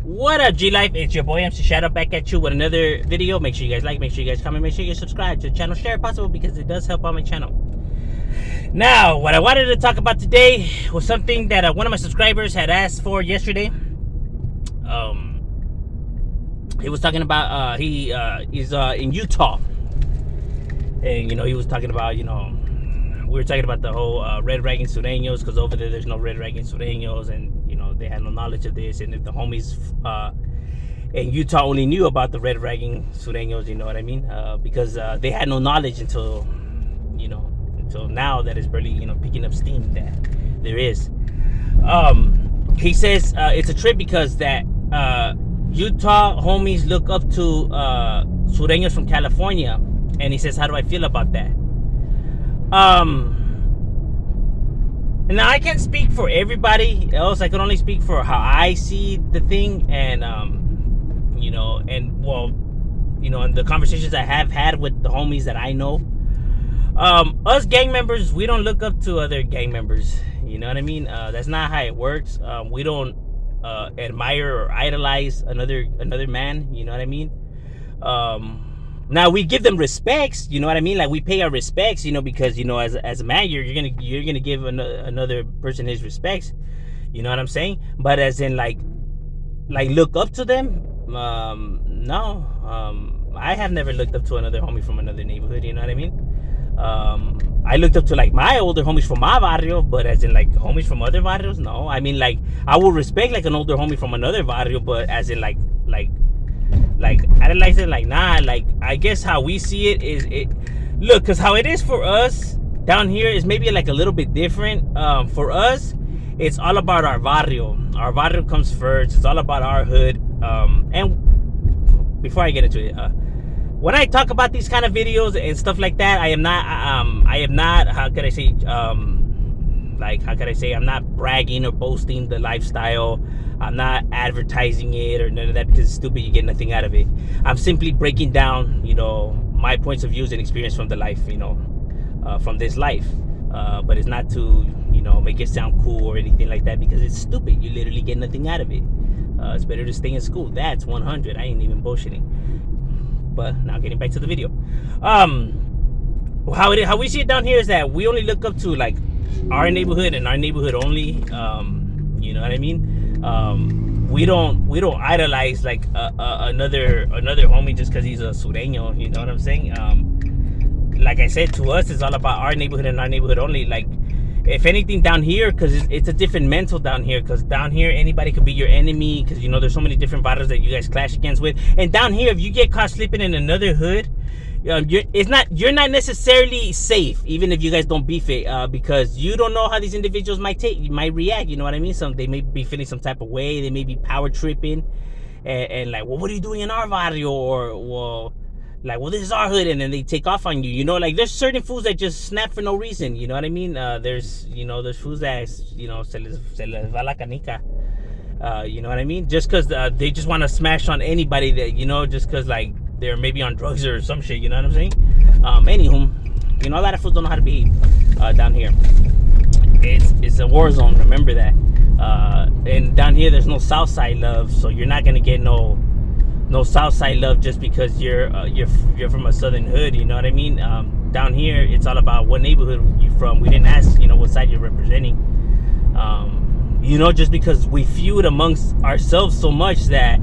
What up, G Life? It's your boy MC Shadow back at you with another video. Make sure you guys like, make sure you guys comment, make sure you subscribe to the channel, share if possible because it does help out my channel. Now, what I wanted to talk about today was something that one of my subscribers had asked for yesterday. He was talking about he's in Utah, and he was talking about we were talking about the whole red ragging sureños, because over there's no red ragging sureños, and they had no knowledge of this, and if the homies in Utah only knew about the red ragging sureños, you know what I mean, because they had no knowledge until now that it's barely picking up steam that there is. He says it's a trip because that Utah homies look up to sureños from California, and he says, how do I feel about that? Now I can't speak for everybody else. I can only speak for how I see the thing, and in the conversations I have had with the homies that I know. Us gang members, we don't look up to other gang members. You know what I mean? That's not how it works. We don't admire or idolize another man. You know what I mean? Now we give them respects. You know what I mean? Like, we pay our respects. Because as a man, you're gonna give another person his respects. You know what I'm saying? But as in like look up to them. No. I have never looked up to another homie from another neighborhood. You know what I mean? I looked up to like my older homies from my barrio, but as in like homies from other barrios, no. I mean, like, I will respect like an older homie from another barrio, but as in like idolize it, like, nah. Like, I guess how we see it is look, because how it is for us down here is maybe like a little bit different. For us, it's all about our barrio. Our barrio comes first. It's all about our hood. And before I get into it, when I talk about these kind of videos and stuff like that, I am not how could I say, I'm not bragging or boasting the lifestyle. I'm not advertising it or none of that, because it's stupid. You get nothing out of it. I'm simply breaking down my points of views and experience from the life, from this life. But it's not to make it sound cool or anything like that, because it's stupid. You literally get nothing out of it. It's better to stay in school. That's 100. I ain't even bullshitting. But now getting back to the video, how we see it down here is that we only look up to like our neighborhood and our neighborhood only. You know what I mean? We don't idolize like another homie just because he's a sureño. You know what I'm saying? Like I said, to us, it's all about our neighborhood and our neighborhood only. Like, if anything down here, because it's a different mental down here, because down here anybody could be your enemy, because there's so many different barrios that you guys clash against with. And down here, if you get caught sleeping in another hood, you're not necessarily safe, even if you guys don't beef it, because you don't know how these individuals might react. You know what I mean? They may be feeling some type of way. They may be power tripping, and like, well, what are you doing in our barrio? Or, well, like, well, this is our hood, and then they take off on you. Like, there's certain fools that just snap for no reason. You know what I mean? There's fools that se les va la canica. You know what I mean? Just because they just want to smash on anybody that just because like they're maybe on drugs or some shit. You know what I'm saying? Anywho, a lot of fools don't know how to behave down here. It's a war zone. Remember that. And down here, there's no South Side love, so you're not gonna get no South Side love just because you're from a southern hood. You know what I mean? Down here, it's all about what neighborhood you're from. We didn't ask what side you're representing. Just because we feud amongst ourselves so much that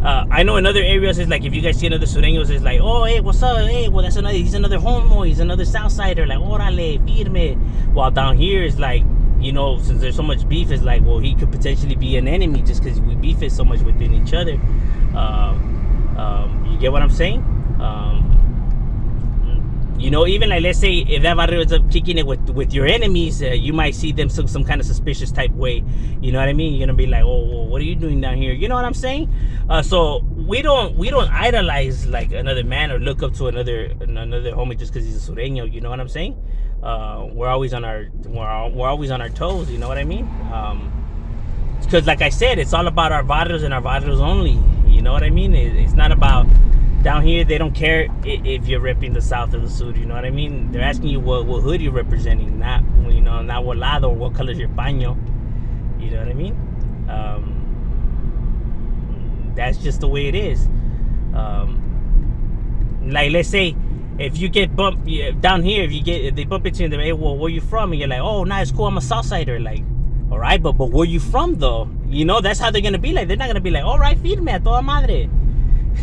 I know in other areas it's like, if you guys see another sureños, it's like, oh, hey, what's up? Hey, well, he's another homo, he's another South Sider, like, órale, firme. While down here it's like, since there's so much beef, it's like, well, he could potentially be an enemy just because we beef it so much within each other. You get what I'm saying? Even like, let's say if that barrio ends up kicking it with your enemies, you might see them some kind of suspicious type way. You know what I mean? You're gonna be like, oh, well, what are you doing down here? You know what I'm saying? So we don't idolize like another man or look up to another homie just because he's a sureño. You know what I'm saying? We're always on our toes. You know what I mean? Because like I said, it's all about our barrios and our barrios only. You know what I mean? It's not about down here. They don't care if you're repping the south or the sud. You know what I mean? They're asking you what hood you're representing, not what lado or what color's your paño. You know what I mean? that's just the way it is. Like, let's say if you get bumped down here, if they bump into you and they're, hey, well, where you from? And you're like, oh, nice, cool, I'm a Southsider. Like, all right, but where you from though? You know, that's how they're gonna be. Like, they're not gonna be like, all right, firme a toda madre.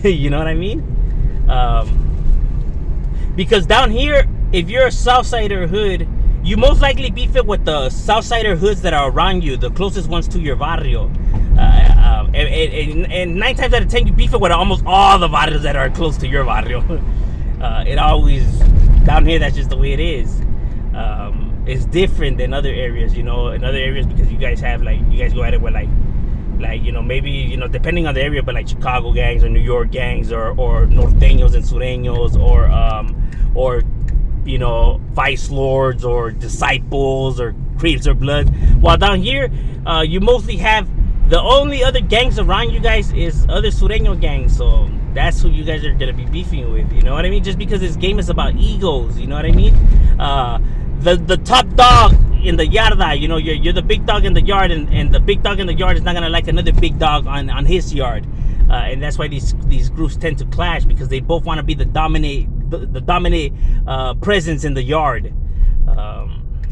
You know what I mean? Because down here, if you're a Southsider hood, you most likely beef it with the Southsider hoods that are around you, the closest ones to your barrio. And 9 times out of 10, you beef it with almost all the barrios that are close to your barrio. It always, down here, that's just the way it is. It's different than other areas, you know, in other areas, because you guys have, like, you guys go at it with, like, you know, maybe, you know, depending on the area, but like Chicago gangs or New York gangs or norteños and sureños or you know, vice lords or disciples or Crips or blood. While down here, you mostly have, the only other gangs around you guys is other sureño gangs. So that's who you guys are gonna be beefing with. You know what I mean? Just because this game is about egos. You know what I mean? The top dog in the yarda, you know, you're the big dog in the yard, and the big dog in the yard is not gonna like another big dog on his yard, and that's why these groups tend to clash, because they both want to be the dominant presence in the yard.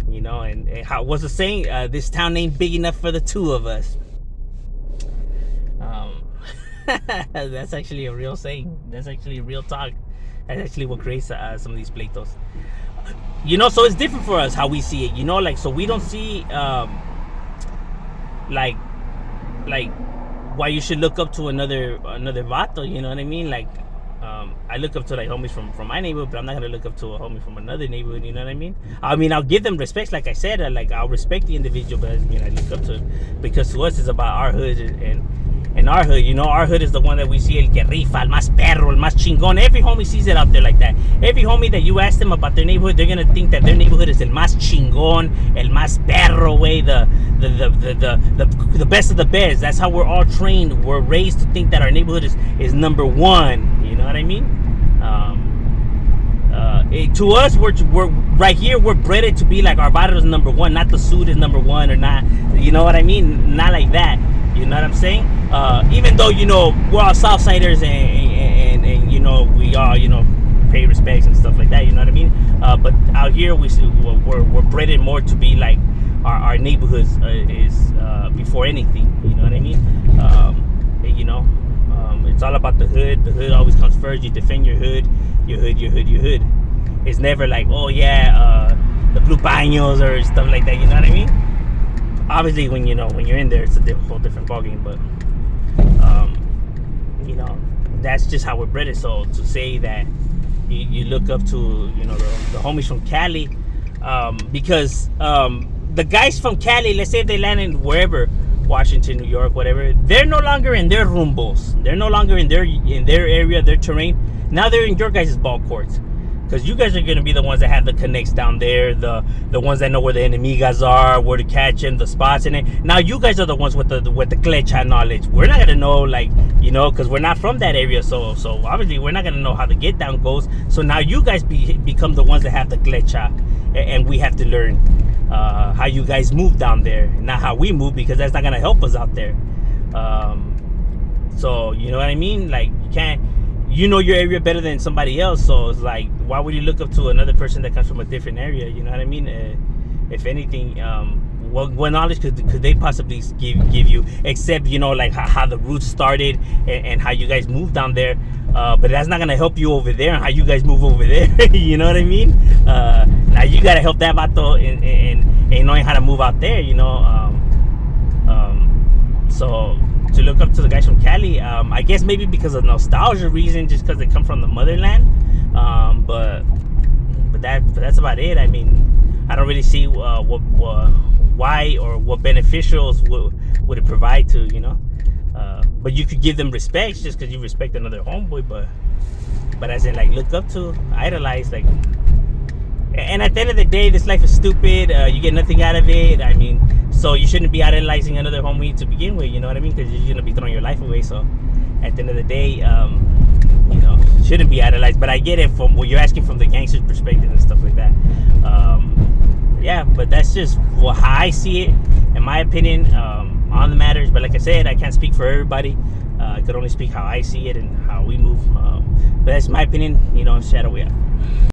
You know, and how what's the saying? This town ain't big enough for the two of us. That's actually a real saying. That's actually real talk. That's actually what creates some of these pleitos. You know, so it's different for us how we see it. You know, like, so we don't see like why you should look up to another vato. You know what I mean? Like, I look up to like homies from my neighborhood, but I'm not gonna look up to a homie from another neighborhood. You know what I mean? I mean, I'll give them respect, like I said. Like, I'll respect the individual, but I mean, I look up to it, because to us it's about our hood and our hood. You know, our hood is the one that we see, el que rifa, el más perro, el más chingón. Every homie sees it out there like that. Every homie that you ask them about their neighborhood, they're gonna think that their neighborhood is el más chingón, el más perro, way, the best of the best. That's how we're all trained. We're raised to think that our neighborhood is number one. You know what I mean? To us, we're right here. We're bred to be like our barrio is number one, not the suit is number one, or not. You know what I mean? Not like that. You know what I'm saying? Even though, you know, we're all Southsiders and you know, we all, you know, pay respects and stuff like that. You know what I mean? But out here, we're bred more to be like our neighborhoods is before anything. You know what I mean? You know, it's all about the hood. The hood always comes first. You defend your hood. It's never like, oh yeah, the blue paños or stuff like that. You know what I mean? Obviously, when you're in there, it's a whole different ballgame. But you know, that's just how we're bred. So to say that you look up to, you know, the homies from Cali, because the guys from Cali, let's say if they land in wherever, Washington, New York, whatever, they're no longer in their rumbos. They're no longer in their area, their terrain. Now they're in your guys' ball courts, because you guys are going to be the ones that have the connects down there, the ones that know where the enemigas are, where to catch them, the spots in it. Now you guys are the ones with the clecha knowledge. We're not going to know, like, you know, because we're not from that area. So obviously we're not going to know how the get down goes. So now you guys become the ones that have the clecha, and we have to learn how you guys move down there, not how we move, because that's not going to help us out there. So you know what I mean? Like, you can't, you know your area better than somebody else, so it's like, why would you look up to another person that comes from a different area? You know what I mean? If anything, what knowledge could they possibly give you, except, you know, like how the roots started and how you guys moved down there, but that's not gonna help you over there and how you guys move over there. You know what I mean? Now you gotta help that vato in knowing how to move out there, you know. So to look up to the guys from Cali, I guess maybe because of nostalgia reason, just because they come from the motherland, but that's about it. I mean, I don't really see why or what beneficials would it provide to, you know. But you could give them respect just because you respect another homeboy, but as in, like, look up to, idolize, like. And at the end of the day, this life is stupid. You get nothing out of it. I mean, so you shouldn't be idolizing another homie to begin with. You know what I mean? Because you're gonna be throwing your life away. So at the end of the day, you know, shouldn't be idolized. But I get it from what you're asking from the gangster's perspective and stuff like that. Yeah, but that's just how I see it, in my opinion, on the matters. But like I said, I can't speak for everybody. I could only speak how I see it and how we move. But that's my opinion. Shadow, we out.